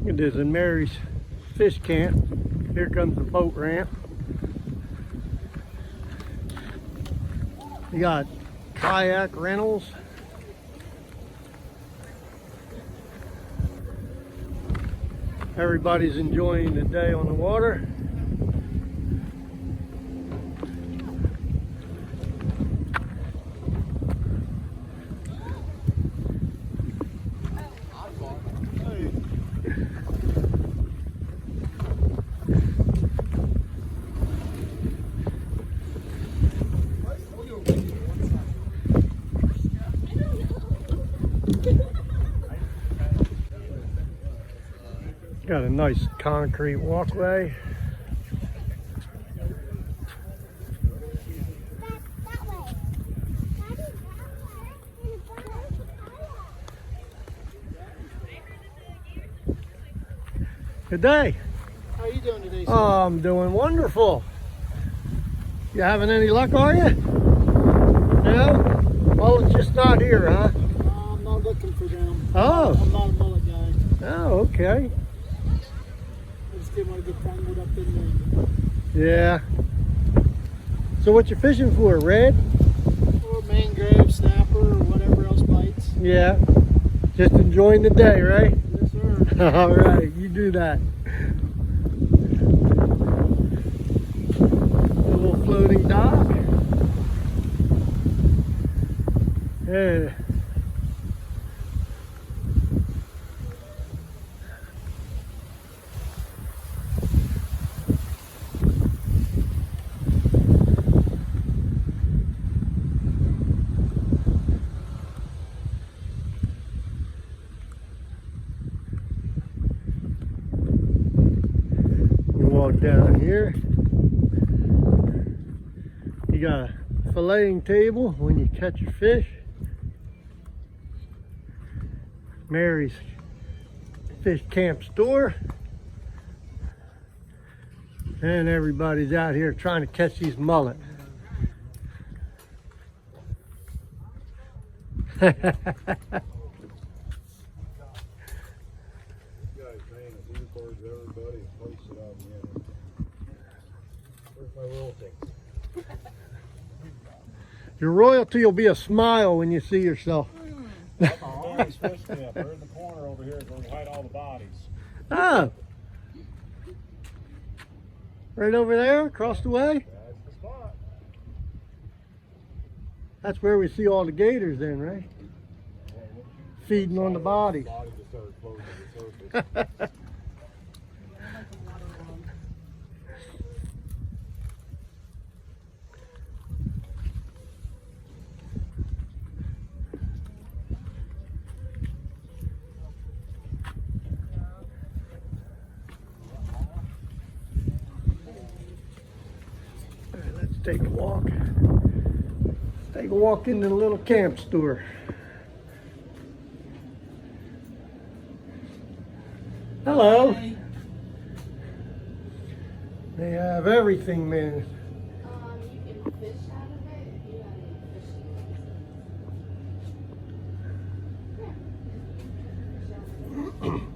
It is in Mary's fish camp. Here comes the boat ramp. You got kayak rentals. Everybody's enjoying the day on the water. Got a nice concrete walkway. Good day. How are you doing today, sir? Oh, I'm doing wonderful. You having any luck, are you? No? Well, it's just not here, huh? I'm not looking for them. Oh. I'm not a mullet guy. Oh, okay. I just didn't want to get tangled up in Yeah. So what you fishing for, red? there. Or mangrove, snapper, or whatever else bites. Yeah. Just enjoying the day, right? Yes, sir. All right, you do that. A little floating dock. Yeah. Walk down here. You got a filleting table when you catch your fish. Mary's fish camp store. And everybody's out here trying to catch these mullet. Your royalty will be a smile when you see yourself. Mary's fish camp. We're in the corner over here where we hide all the bodies. Oh. Right over there, across the way? That's the spot. That's where we see all the gators then, right? Feeding on the bodies. Bodies that started floating to the surface. Let's take a walk. Take a walk into the little camp store. Hello. Hey. They have everything, man. You can fish out of it if you have any fishing.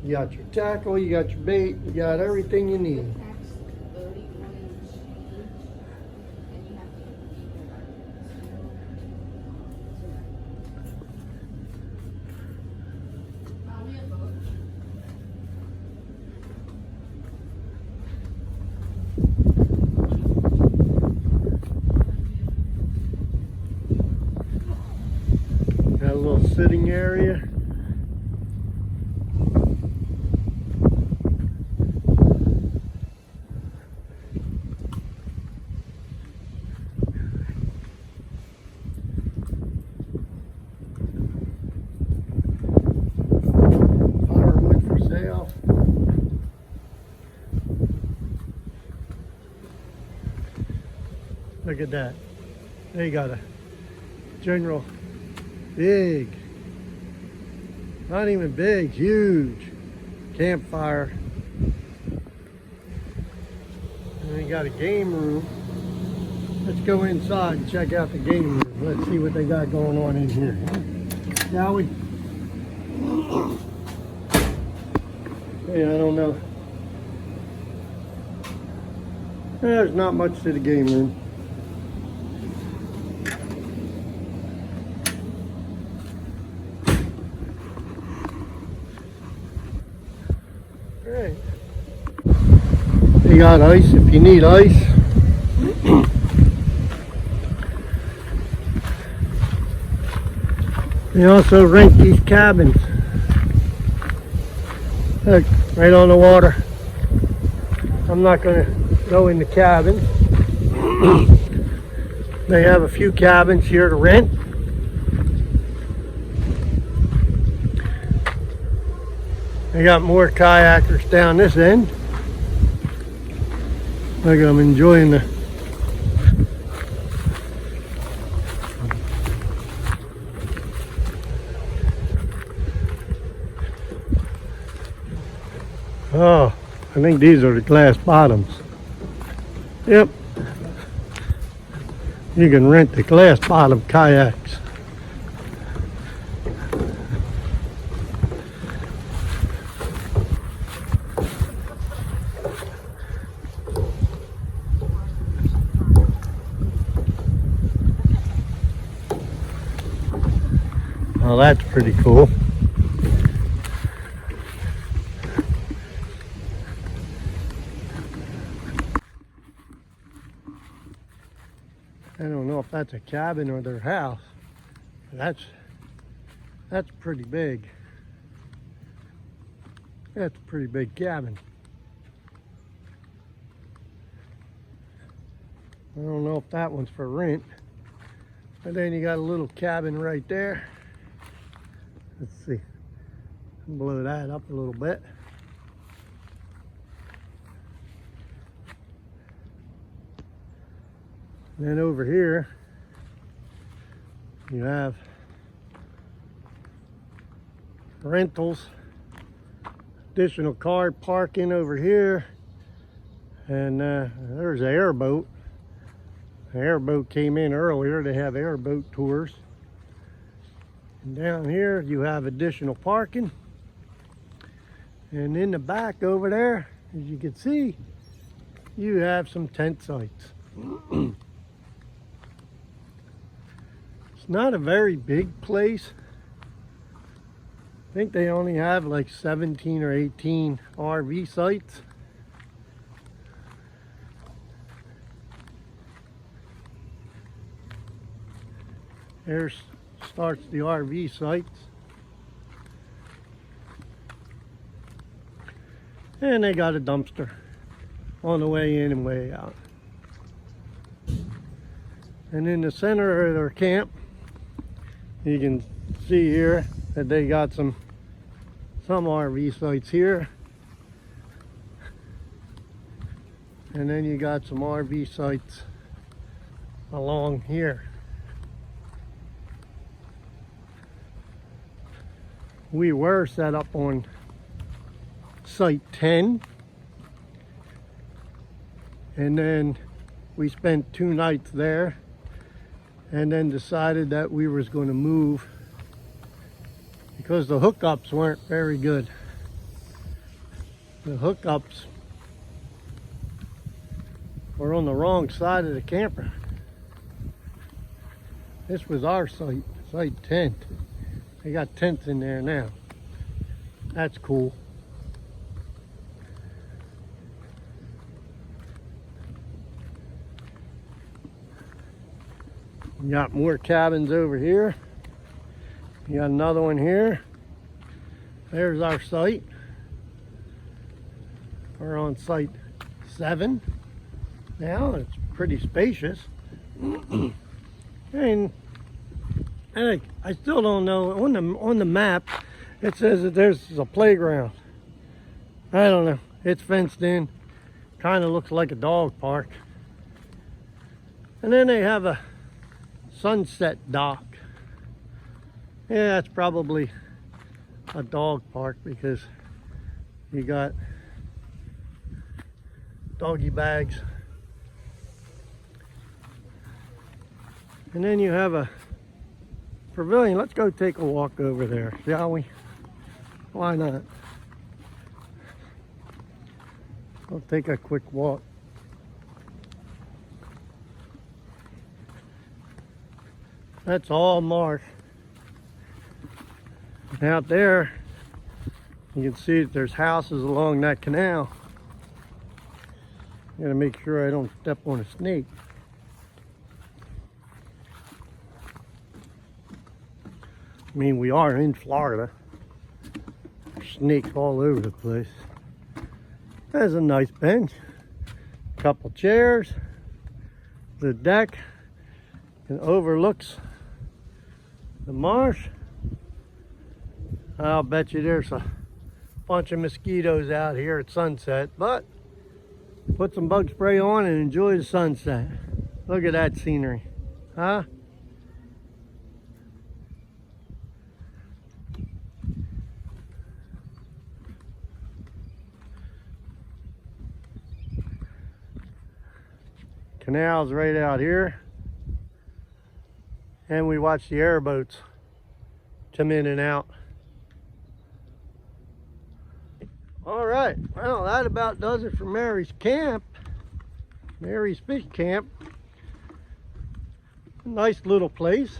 You got your tackle, you got your bait, you got everything you need. Packs 31 inch each, and you have to feed them. We have both. Got a little sitting area. Firewood for sale. Look at that. They got a general big, not even big, huge campfire. And they got a game room. Let's go inside and check out the game room. Let's see what they got going on in here. Shall we? Yeah, I don't know. There's not much to the game room. Alright. They got ice if you need ice. They also rent these cabins. Look, right on the water. I'm not going to go in the cabin. They have a few cabins here to rent. They got more kayakers down this end. Look, I'm enjoying the oh, I think these are the glass bottoms. Yep. You can rent the glass bottom kayaks. Well, that's pretty cool. I don't know if that's a cabin or their house. That's pretty big. That's a pretty big cabin. I don't know if that one's for rent. And then you got a little cabin right there. Let's see. Blow that up a little bit. Then over here, you have rentals, additional car parking over here, and there's an airboat. The airboat came in earlier. They have airboat tours. And down here, you have additional parking. And in the back over there, as you can see, you have some tent sites. It's not a very big place. I think they only have like 17 or 18 RV sites. There starts the RV sites. And they got a dumpster on the way in and way out. And in the center of their camp, you can see here that they got some RV sites here. And then you got some RV sites along here. We were set up on site 10, and then we spent 2 nights there, and then decided that we was going to move because the hookups weren't very good. The hookups were on the wrong side of the camper. This was our site, site 10. They got tents in there now. That's cool. You got more cabins over here. You got another one here. There's our site. We're on site 7 now. It's pretty spacious. And I still don't know, on the map it says that there's a playground. I don't know, it's fenced in, kind of looks like a dog park. And then they have a sunset dock. Yeah, that's probably a dog park because you got doggy bags. And then you have a pavilion. Let's go take a walk over there, shall we? Why not? I'll take a quick walk. That's all marsh. And out there, you can see that there's houses along that canal. Gotta make sure I don't step on a snake. I mean, we are in Florida. There's snakes all over the place. There's a nice bench, couple chairs, the deck, and overlooks the marsh. I'll bet you there's a bunch of mosquitoes out here at sunset, but put some bug spray on and enjoy the sunset. Look at that scenery, huh? Canal's right out here, and we watch the airboats come in and out. All right, well, that about does it for Mary's camp, Mary's fish camp. Nice little place,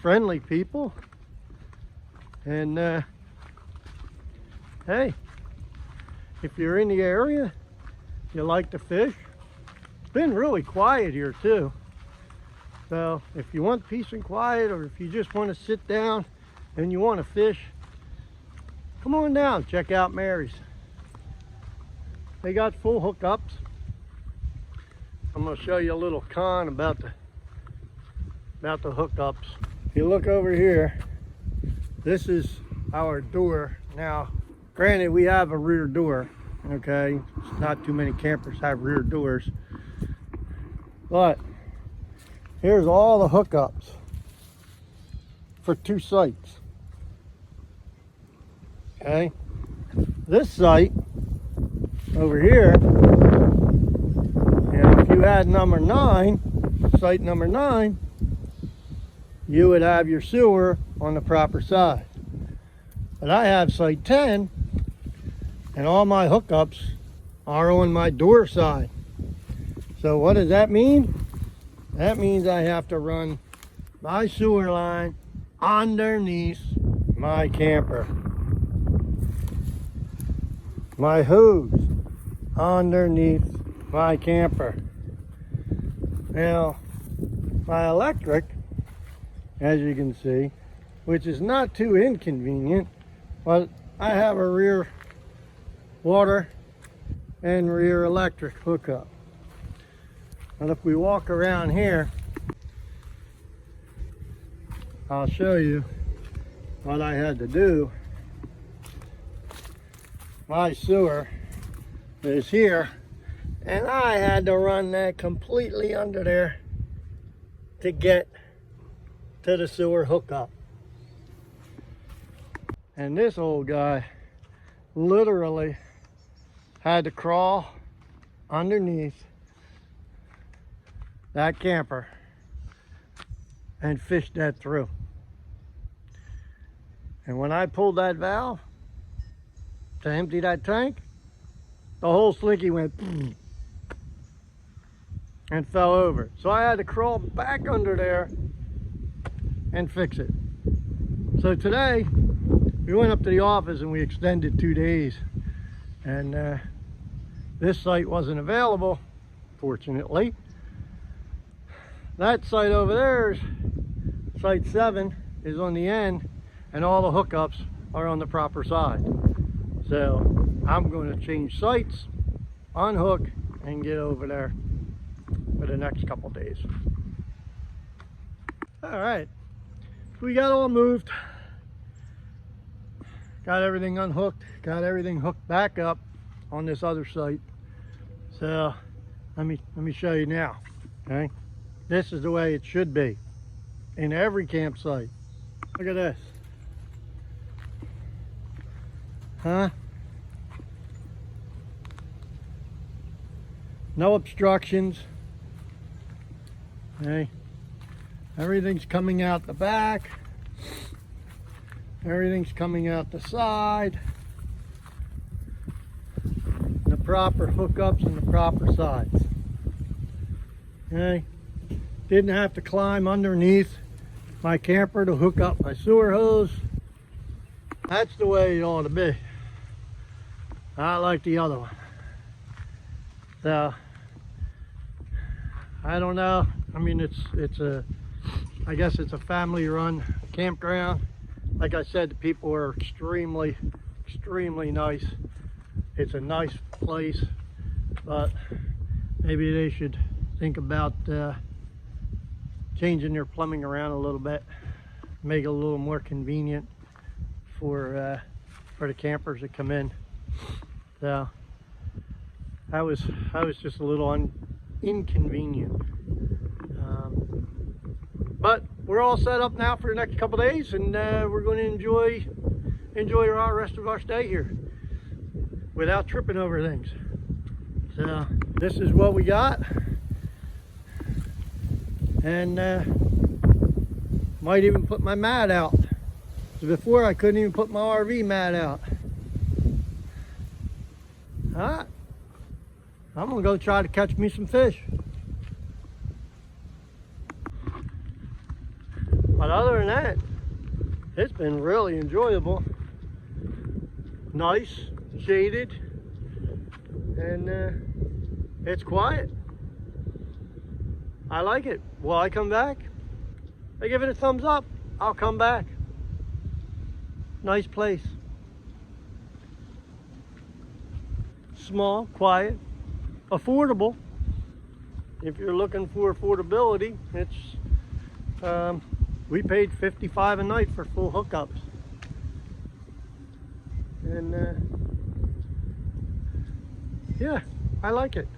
friendly people, and hey, if you're in the area, you like to fish. Been really quiet here too, so if you want peace and quiet, or if you just want to sit down and you want to fish, come on down, check out Mary's. They got full hookups. I'm going to show you a little con about the hookups. If you look over here, this is our door. Now granted, we have a rear door, okay, not too many campers have rear doors. But here's all the hookups for 2 sites. Okay, this site over here, and if you had number 9, site number 9, you would have your sewer on the proper side. But I have site 10, and all my hookups are on my door side. So what does that mean? That means I have to run my sewer line underneath my camper. My hose underneath my camper. Now, my electric, as you can see, which is not too inconvenient, but I have a rear water and rear electric hookup. And if we walk around here, I'll show you what I had to do. My sewer is here, and I had to run that completely under there to get to the sewer hookup. And this old guy literally had to crawl underneath that camper and fish that through. And when I pulled that valve to empty that tank, the whole slinky went and fell over. So I had to crawl back under there and fix it. So today we went up to the office and we extended 2 days, and this site wasn't available, fortunately. That site over there is site 7, is on the end, and all the hookups are on the proper side. So I'm going to change sites, unhook, and get over there for the next couple days. All right, we got all moved, got everything unhooked, got everything hooked back up on this other site. So let me show you now. Okay, this is the way it should be in every campsite. Look at this. Huh? No obstructions. Okay. Everything's coming out the back. Everything's coming out the side. The proper hookups and the proper size. Okay, didn't have to climb underneath my camper to hook up my sewer hose. That's the way it ought to be. Not like the other one. So I don't know. I mean, I guess it's a family-run campground. Like I said, the people are extremely nice. It's a nice place, but maybe they should think about changing their plumbing around a little bit, make it a little more convenient for the campers that come in. So I was just a little inconvenient. But we're all set up now for the next couple days, and we're going to enjoy our rest of our stay here without tripping over things. So this is what we got, and might even put my mat out. So before I couldn't even put my RV mat out. All right, I'm gonna go try to catch me some fish. But other than that, it's been really enjoyable. Nice, shaded, and it's quiet. I like it. Will I come back? I give it a thumbs up. I'll come back. Nice place. Small, quiet, affordable. If you're looking for affordability, it's we paid $55 a night for full hookups, and yeah, I like it.